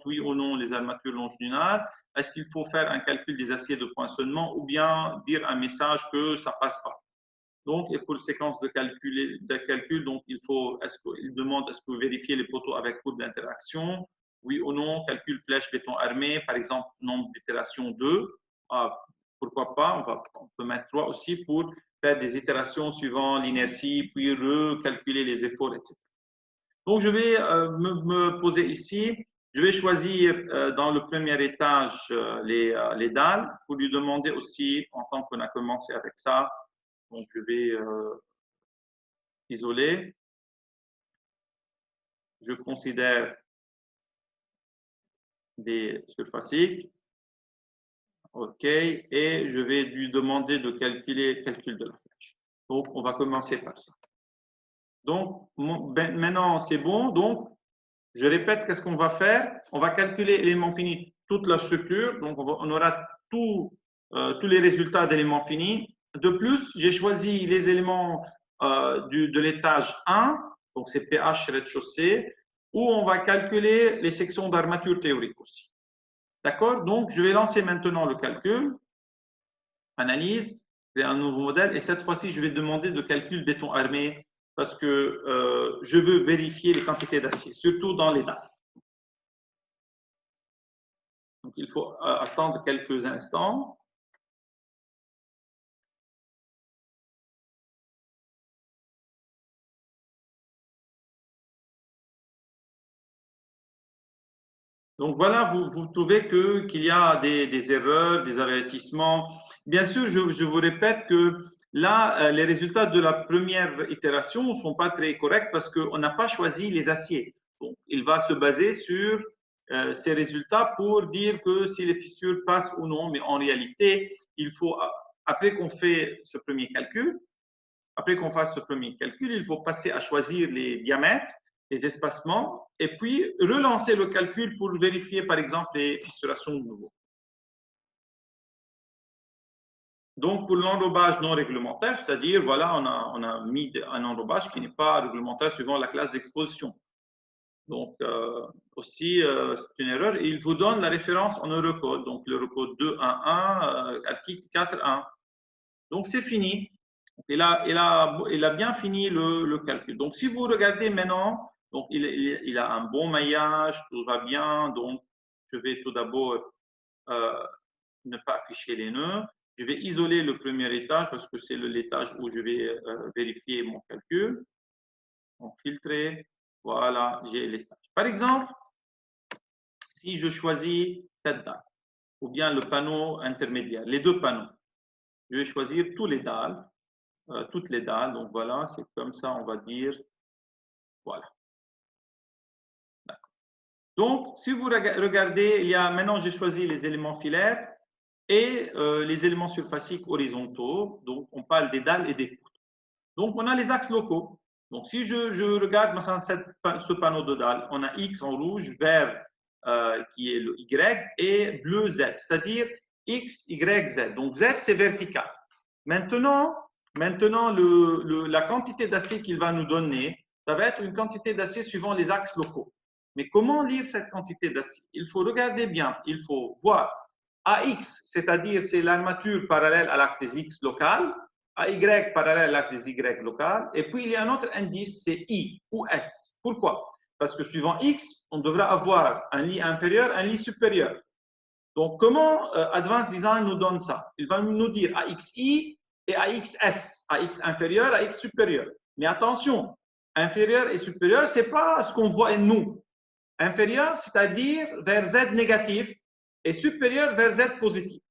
oui ou non les armatures longitudinales. Est-ce qu'il faut faire un calcul des aciers de poinçonnement ou bien dire un message que ça passe pas? Donc, et pour la séquence de calcul, donc il demande est-ce que vous vérifiez les poteaux avec courbe d'interaction? Oui ou non? Calcul flèche béton armé, par exemple, nombre d'itérations 2. Pourquoi pas? On peut mettre 3 aussi pour faire des itérations suivant l'inertie, puis recalculer les efforts, etc. Donc, je vais me poser ici. Je vais choisir dans le premier étage les dalles pour lui demander aussi, en tant qu'on a commencé avec ça, donc je vais isoler. Je considère des surfaciques. OK. Et je vais lui demander de calculer le calcul de la flèche. Donc, on va commencer par ça. Donc, maintenant, c'est bon. Donc, je répète, qu'est-ce qu'on va faire? On va calculer l'élément fini, toute la structure. Donc, on aura tous les résultats d'éléments finis. De plus, j'ai choisi les éléments de l'étage 1, donc c'est PH rez-de-chaussée, où on va calculer les sections d'armature théorique aussi. D'accord? Donc, je vais lancer maintenant le calcul. Analyse, créer un nouveau modèle. Et cette fois-ci, je vais demander de calcul béton armé parce que je veux vérifier les quantités d'acier, surtout dans les dalles. Donc, il faut attendre quelques instants. Donc, voilà, vous trouvez qu'il y a des erreurs, des avertissements. Bien sûr, je vous répète que là, les résultats de la première itération ne sont pas très corrects parce qu'on n'a pas choisi les aciers. Donc, il va se baser sur ces résultats pour dire que si les fissures passent ou non, mais en réalité, il faut, après qu'on fait ce premier calcul, il faut passer à choisir les diamètres, les espacements, et puis relancer le calcul pour vérifier, par exemple, les fissurations de nouveau. Donc, pour l'enrobage non réglementaire, c'est-à-dire, voilà, on a mis un enrobage qui n'est pas réglementaire suivant la classe d'exposition. Donc, aussi, c'est une erreur. Et il vous donne la référence en Eurocode, donc l'Eurocode 2.1.1, article 4.1. Donc, c'est fini. Il a bien fini le calcul. Donc, si vous regardez maintenant, donc il a un bon maillage, tout va bien. Donc, je vais tout d'abord ne pas afficher les nœuds. Je vais isoler le premier étage parce que c'est l'étage où je vais vérifier mon calcul. Donc, filtrer. Voilà, j'ai l'étage. Par exemple, si je choisis cette dalle ou bien le panneau intermédiaire, les deux panneaux, je vais choisir tous les dalles. Toutes les dalles. Donc voilà, c'est comme ça, on va dire. Voilà. D'accord. Donc, si vous regardez, maintenant, j'ai choisi les éléments filaires et les éléments surfaciques horizontaux. Donc, on parle des dalles et des poutres. Donc, on a les axes locaux. Donc, si je regarde maintenant ce panneau de dalles, on a X en rouge, vert qui est le Y et bleu Z, c'est-à-dire X, Y, Z. Donc, Z, c'est vertical. Maintenant, la quantité d'acier qu'il va nous donner, ça va être une quantité d'acier suivant les axes locaux. Mais comment lire cette quantité d'acier? Il faut regarder bien, il faut voir AX, c'est-à-dire c'est l'armature parallèle à l'axe des X local, AY parallèle à l'axe des Y local, et puis il y a un autre indice, c'est I ou S. Pourquoi? Parce que suivant X, on devra avoir un lit inférieur, un lit supérieur. Donc, comment Advanced Design nous donne ça? Il va nous dire AXI et AXS, AX inférieur, AX supérieur. Mais attention, inférieur et supérieur, ce n'est pas ce qu'on voit en nous. Inférieur, c'est-à-dire vers Z négatif, et supérieur vers Z positif.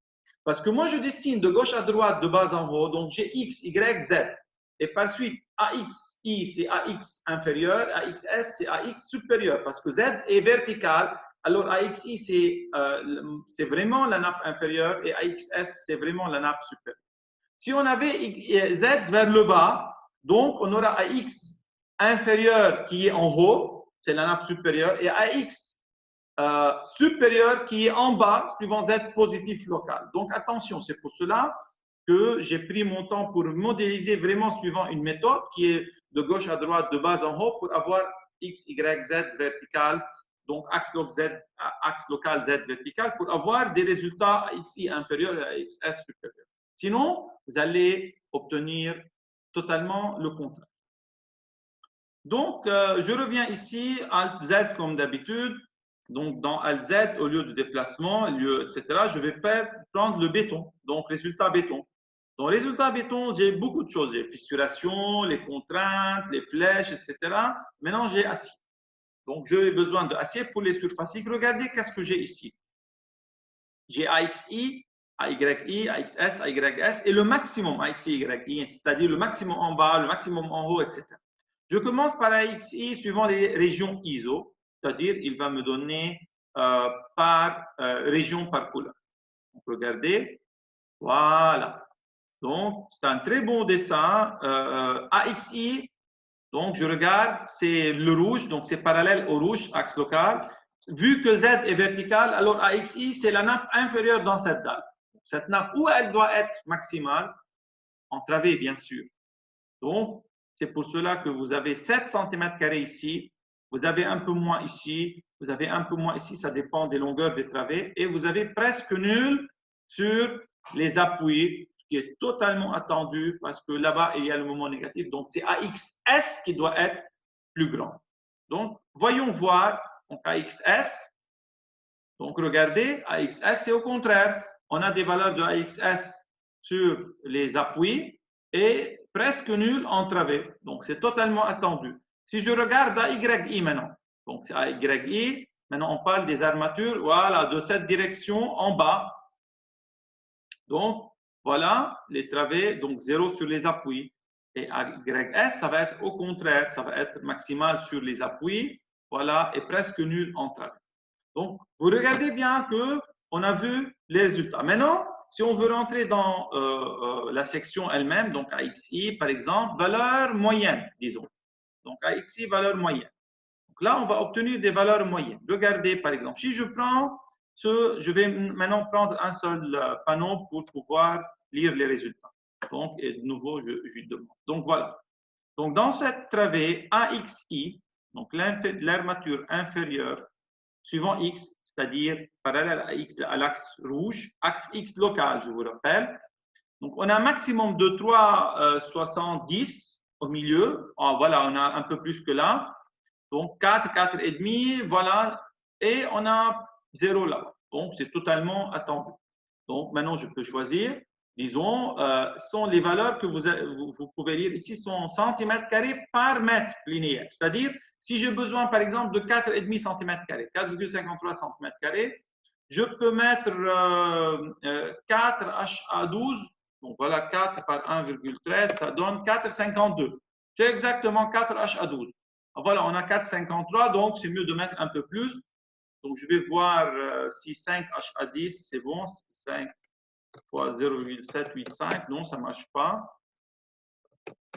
Parce que moi, je dessine de gauche à droite, de bas en haut, donc j'ai X, Y, Z. Et par suite, AXI, c'est AX inférieur, AXS, c'est AX supérieur, parce que Z est vertical. Alors, AXI, c'est vraiment la nappe inférieure et AXS, c'est vraiment la nappe supérieure. Si on avait Z vers le bas, donc on aura AX inférieur qui est en haut, c'est la nappe supérieure, et AX supérieur qui est en bas, suivant Z positif local. Donc, attention, c'est pour cela que j'ai pris mon temps pour modéliser vraiment suivant une méthode qui est de gauche à droite, de bas en haut, pour avoir X, Y, Z vertical. Donc, axe log Z, axe local Z vertical pour avoir des résultats XI inférieurs à XS supérieur. Sinon, vous allez obtenir totalement le contraire. Donc, je reviens ici, Alt Z comme d'habitude. Donc, dans Alt Z, au lieu de déplacement, etc., je vais prendre le béton. Donc, résultat béton. Dans résultat béton, j'ai beaucoup de choses. J'ai fissuration, les contraintes, les flèches, etc. Maintenant, j'ai acier. Donc, j'ai besoin d'acier pour les surfaces. Regardez qu'est-ce que j'ai ici. J'ai AXI, AYI, AXS, AYS et le maximum AXI, YI, c'est-à-dire le maximum en bas, le maximum en haut, etc. Je commence par AXI suivant les régions ISO, c'est-à-dire il va me donner par région par couleur. Donc, regardez, voilà. Donc, c'est un très bon dessin. AXI, donc je regarde, c'est le rouge, donc c'est parallèle au rouge, axe local. Vu que Z est vertical, alors AXI, c'est la nappe inférieure dans cette dalle. Cette nappe, où elle doit être maximale? En travée, bien sûr. Donc, c'est pour cela que vous avez 7 cm² ici, vous avez un peu moins ici, vous avez un peu moins ici, ça dépend des longueurs des travées, et vous avez presque nul sur les appuis, ce qui est totalement attendu parce que là-bas, il y a le moment négatif. Donc, c'est AXS qui doit être plus grand. Donc, voyons voir. Donc, AXS, donc regardez, AXS, c'est au contraire. On a des valeurs de AXS sur les appuis et presque nul en travée. Donc, c'est totalement attendu. Si je regarde AYI maintenant, donc c'est AYI, maintenant on parle des armatures, voilà, de cette direction en bas. Donc, voilà, les travées, donc 0 sur les appuis. Et AYS, ça va être au contraire, ça va être maximal sur les appuis, voilà, et presque nul en travée. Donc, vous regardez bien qu'on a vu les résultats. Maintenant, si on veut rentrer dans la section elle-même, donc AXI, par exemple, valeur moyenne, disons. Donc, AXI, valeur moyenne. Donc là, on va obtenir des valeurs moyennes. Regardez, par exemple, si je prends je vais maintenant prendre un seul panneau pour pouvoir lire les résultats. Donc, et de nouveau, je lui demande. Donc, voilà. Donc, dans cette travée AXI, donc l'armature inférieure, suivant X, c'est-à-dire parallèle à X, à l'axe rouge, axe X local, je vous rappelle. Donc, on a un maximum de 3,70 au milieu. Oh, voilà, on a un peu plus que là. Donc, 4, 4,5, voilà. Et on a 0 là. Donc, c'est totalement attendu. Donc, maintenant, je peux choisir. Disons, sont les valeurs que vous pouvez lire ici sont cm² par mètre linéaire. C'est-à-dire, si j'ai besoin, par exemple, de 4,5 cm², 4,53 cm², je peux mettre 4 HA12. Donc, voilà, 4 par 1,13, ça donne 4,52. C'est exactement 4 HA12. Voilà, on a 4,53, donc c'est mieux de mettre un peu plus. Donc, je vais voir si 5 HA10, c'est bon. 5 fois 0,785, non, ça ne marche pas.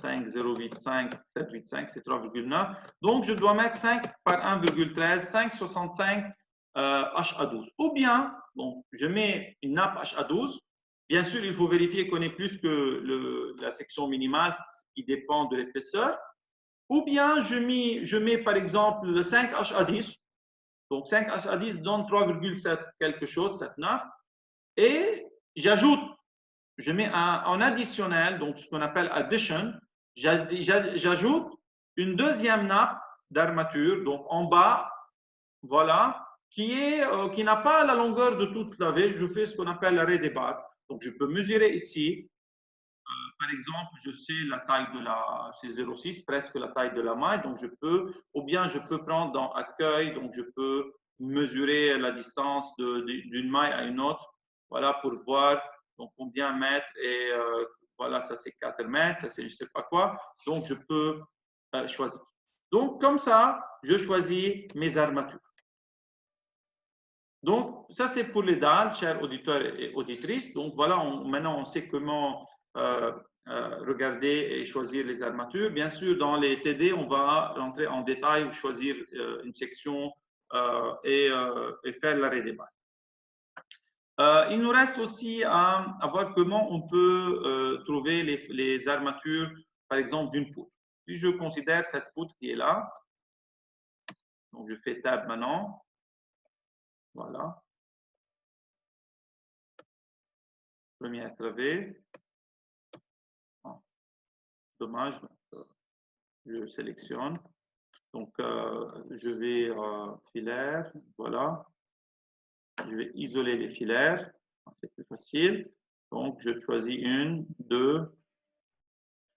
5, 0,85, 7,85, c'est 3,9. Donc, je dois mettre 5 par 1,13, 5,65 HA12. Ou bien, bon, je mets une nappe HA12. Bien sûr, il faut vérifier qu'on ait plus que la section minimale qui dépend de l'épaisseur. Ou bien, je mets par exemple le 5 HA10. Donc, 5 HA10 donne 3,7 quelque chose, 7,9. Et j'ajoute, je mets en additionnel, donc ce qu'on appelle addition, j'ajoute une deuxième nappe d'armature, donc en bas, voilà, qui n'a pas la longueur de toute la V. Je fais ce qu'on appelle l'arrêt des barres. Donc, je peux mesurer ici. Par exemple, je sais la taille de c'est 0,6, presque la taille de la maille, donc ou bien je peux prendre dans accueil, donc je peux mesurer la distance d'une maille à une autre, voilà, pour voir donc combien mètres, et voilà, ça c'est 4 mètres, ça c'est je ne sais pas quoi, donc je peux choisir. Donc, comme ça, je choisis mes armatures. Donc, ça c'est pour les dalles, chers auditeurs et auditrices. Donc, voilà, maintenant on sait comment regarder et choisir les armatures. Bien sûr, dans les TD, on va rentrer en détail ou choisir une section et faire l'arrêt des balles. Il nous reste aussi à voir comment on peut trouver les armatures, par exemple, d'une poutre. Si je considère cette poutre qui est là, donc je fais Tab maintenant. Voilà. Première travée. Ah, dommage. Je sélectionne. Donc, je vais filaire. Voilà. Je vais isoler les filaires. C'est plus facile. Donc, je choisis 1, 2,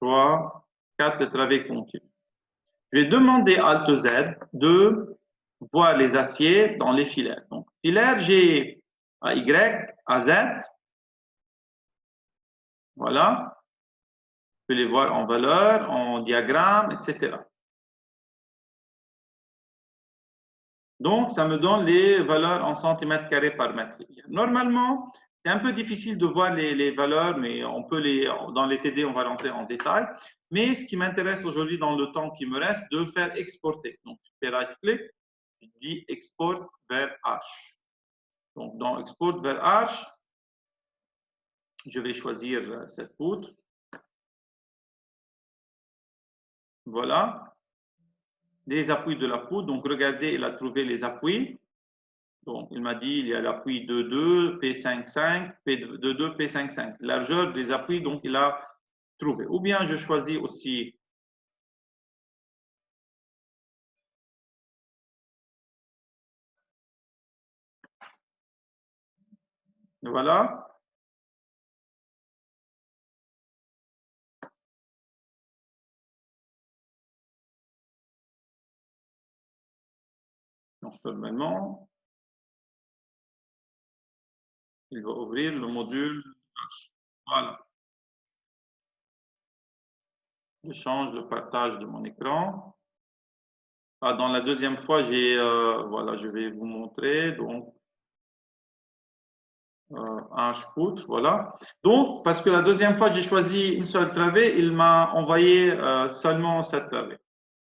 3, 4 travées continues. Je vais demander Alt Z de voir les aciers dans les filaires. Donc, filaire, j'ai à Y, à Z. Voilà. Je peux les voir en valeur, en diagramme, etc. Donc, ça me donne les valeurs en centimètres carrés par mètre. Normalement, c'est un peu difficile de voir les valeurs, mais on peut dans les TD, on va rentrer en détail. Mais ce qui m'intéresse aujourd'hui dans le temps qui me reste, de faire exporter. Donc, je fais right-click, je dis export vers Arch. Donc, dans export vers Arch, je vais choisir cette poutre. Voilà. Les appuis de la poutre. Donc, regardez, il a trouvé les appuis. Donc, il m'a dit il y a l'appui 2,2, P5,5, P2,2, P5,5. Largeur des appuis, donc il a trouvé. Ou bien je choisis aussi. Voilà. Donc, normalement, il va ouvrir le module. Voilà. Je change le partage de mon écran. Ah, dans la deuxième fois, voilà, je vais vous montrer. Donc, Arch poutre, voilà. Donc, parce que la deuxième fois, j'ai choisi une seule travée, il m'a envoyé seulement cette travée.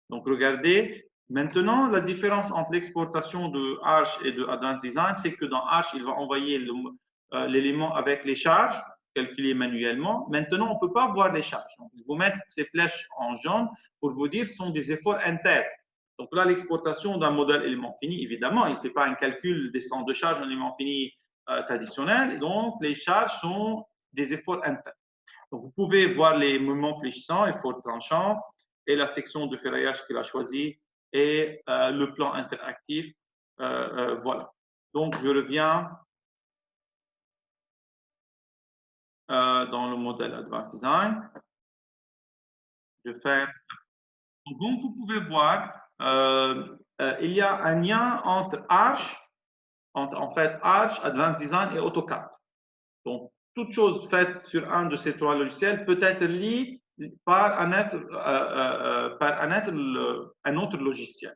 Donc, regardez. Maintenant, la différence entre l'exportation de Arch et de Advanced Design, c'est que dans Arch, il va envoyer l'élément avec les charges calculées manuellement. Maintenant, on ne peut pas voir les charges. Donc, ils vous mettent ces flèches en jaune pour vous dire que ce sont des efforts internes. Donc là, l'exportation d'un modèle élément fini, évidemment, il ne fait pas un calcul des centres de charge en élément fini traditionnel. Et donc, les charges sont des efforts internes. Donc, vous pouvez voir les mouvements fléchissants, efforts tranchants, et la section de ferraillage qu'il a choisi et le plan interactif. Voilà. Donc, je reviens dans le modèle Advanced Design. Je fais. Donc, vous pouvez voir, il y a un lien entre Arch, en fait, Arch, Advanced Design et AutoCAD. Donc, toute chose faite sur un de ces trois logiciels peut être liée par un autre logiciel.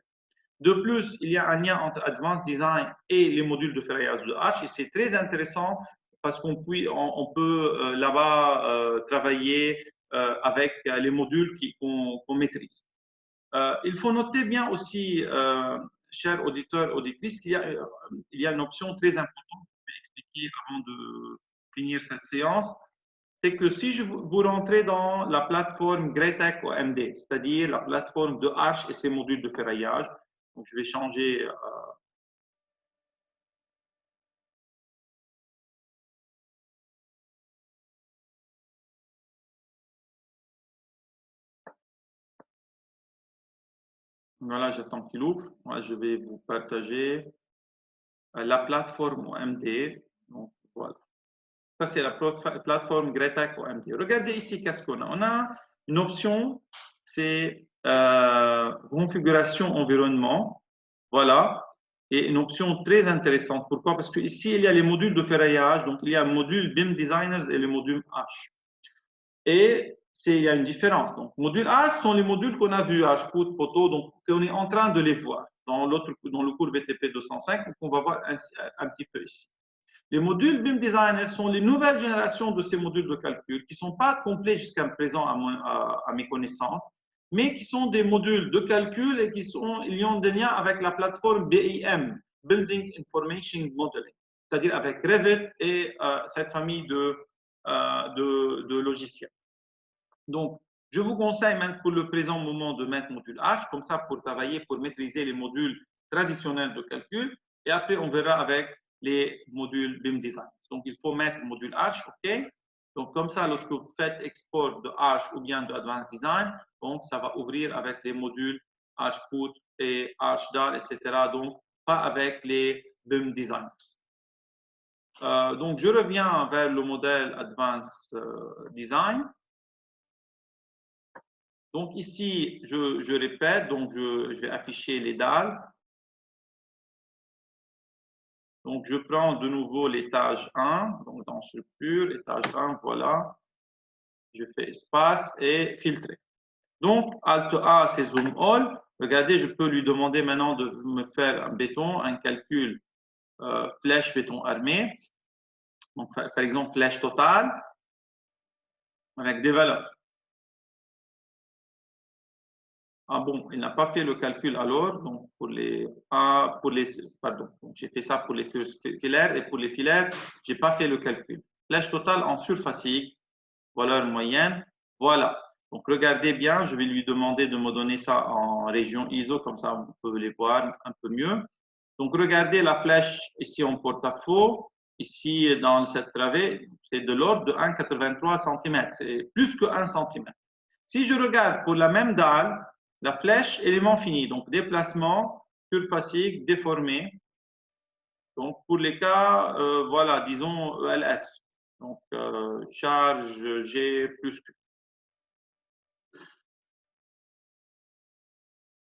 De plus, il y a un lien entre Advanced Design et les modules de ferraillage de Arch et c'est très intéressant parce qu'on peut là-bas travailler avec les modules qu'on maîtrise. Il faut noter bien aussi, chers auditeurs, auditrices, qu'il y a une option très importante que je vais expliquer avant de finir cette séance, c'est que si vous rentrez dans la plateforme Greatech OMD, c'est-à-dire la plateforme de Arch et ses modules de ferraillage, donc je vais changer. Voilà, j'attends qu'il ouvre. Moi, je vais vous partager la plateforme OMD. Donc, voilà. Ça, c'est la plateforme Greatech OMD. Regardez ici, qu'est-ce qu'on a? On a une option, c'est configuration environnement. Voilà. Et une option très intéressante. Pourquoi? Parce qu'ici, il y a les modules de ferraillage. Donc, il y a le module BIM Designers et le module H. Et il y a une différence. Donc, module H sont les modules qu'on a vus, H, poutre, poteau, donc on est en train de les voir dans le cours BTP 205, donc on va voir un petit peu ici. Les modules BIM Designer sont les nouvelles générations de ces modules de calcul qui ne sont pas complets jusqu'à présent à mes connaissances, mais qui sont des modules de calcul et ils ont des liens avec la plateforme BIM, Building Information Modeling, c'est-à-dire avec Revit et cette famille de logiciels. Donc, je vous conseille même pour le présent moment de mettre module H, comme ça pour travailler, pour maîtriser les modules traditionnels de calcul. Et après, on verra avec les modules BIM Design. Donc, il faut mettre module Arch, OK? Donc, comme ça, lorsque vous faites export de Arch ou bien de Advanced Design, donc, ça va ouvrir avec les modules Archput et ArchDAL, etc. Donc, pas avec les BIM Designers. Donc, je reviens vers le modèle Advanced Design. Donc, ici, je répète, donc je vais afficher les dalles. Donc, je prends de nouveau l'étage 1, donc dans structure, étage 1, voilà. Je fais espace et filtrer. Donc, Alt A, c'est Zoom All. Regardez, je peux lui demander maintenant de me faire un béton, un calcul flèche béton armé. Donc, par exemple, flèche totale avec des valeurs. Ah bon, il n'a pas fait le calcul alors, donc pardon, j'ai fait ça pour les filaires et pour les filaires, je n'ai pas fait le calcul. Flèche totale en surfacique, valeur moyenne, voilà. Donc regardez bien, je vais lui demander de me donner ça en région ISO, comme ça vous pouvez les voir un peu mieux. Donc regardez la flèche ici en porte-à-faux, ici dans cette travée, c'est de l'ordre de 1,83 cm, c'est plus que 1 cm. Si je regarde pour la même dalle, la flèche, élément fini, donc déplacement, surfacique, déformé. Donc pour les cas, voilà, disons ELS, donc charge G plus Q.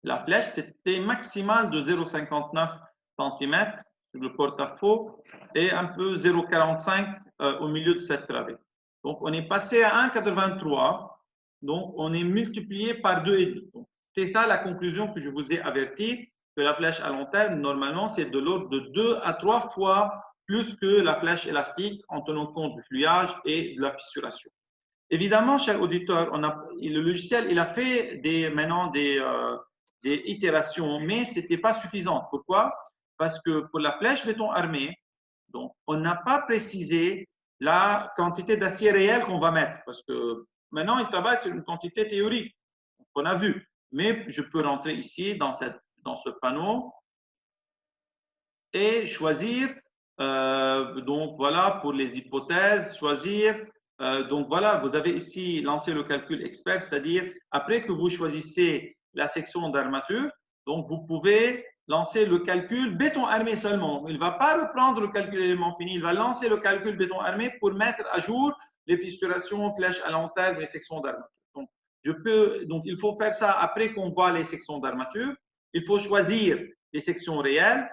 La flèche, c'était maximal de 0,59 cm sur le porte-à-faux et un peu 0,45 au milieu de cette travée. Donc on est passé à 1,83, donc on est multiplié par 2,5. C'est ça la conclusion que je vous ai averti, que la flèche à long terme, normalement, c'est de l'ordre de 2 à 3 fois plus que la flèche élastique en tenant compte du fluage et de la fissuration. Évidemment, chers auditeurs, le logiciel, il a fait maintenant des itérations, mais ce n'était pas suffisant. Pourquoi? Parce que pour la flèche béton armé, donc, on n'a pas précisé la quantité d'acier réel qu'on va mettre, parce que maintenant, il travaille sur une quantité théorique qu'on a vue. Mais je peux rentrer ici dans ce panneau et choisir, donc voilà, pour les hypothèses, choisir. Donc voilà, vous avez ici lancé le calcul expert, c'est-à-dire après que vous choisissez la section d'armature, donc vous pouvez lancer le calcul béton armé seulement. Il ne va pas reprendre le calcul élément fini, il va lancer le calcul béton armé pour mettre à jour les fissurations, flèches à long terme et sections d'armature. Donc il faut faire ça après qu'on voit les sections d'armature. Il faut choisir les sections réelles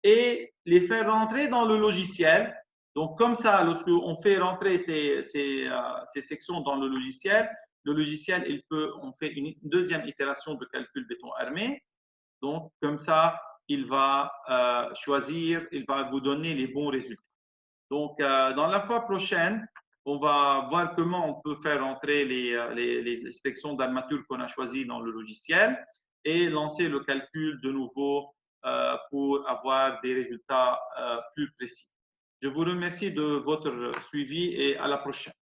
et les faire rentrer dans le logiciel. Donc, comme ça, lorsqu'on fait rentrer ces sections dans le logiciel, on fait une deuxième itération de calcul béton armé. Donc, comme ça, il va choisir, il va vous donner les bons résultats. Donc, dans la fois prochaine, on va voir comment on peut faire entrer les sections d'armature qu'on a choisies dans le logiciel et lancer le calcul de nouveau pour avoir des résultats plus précis. Je vous remercie de votre suivi et à la prochaine.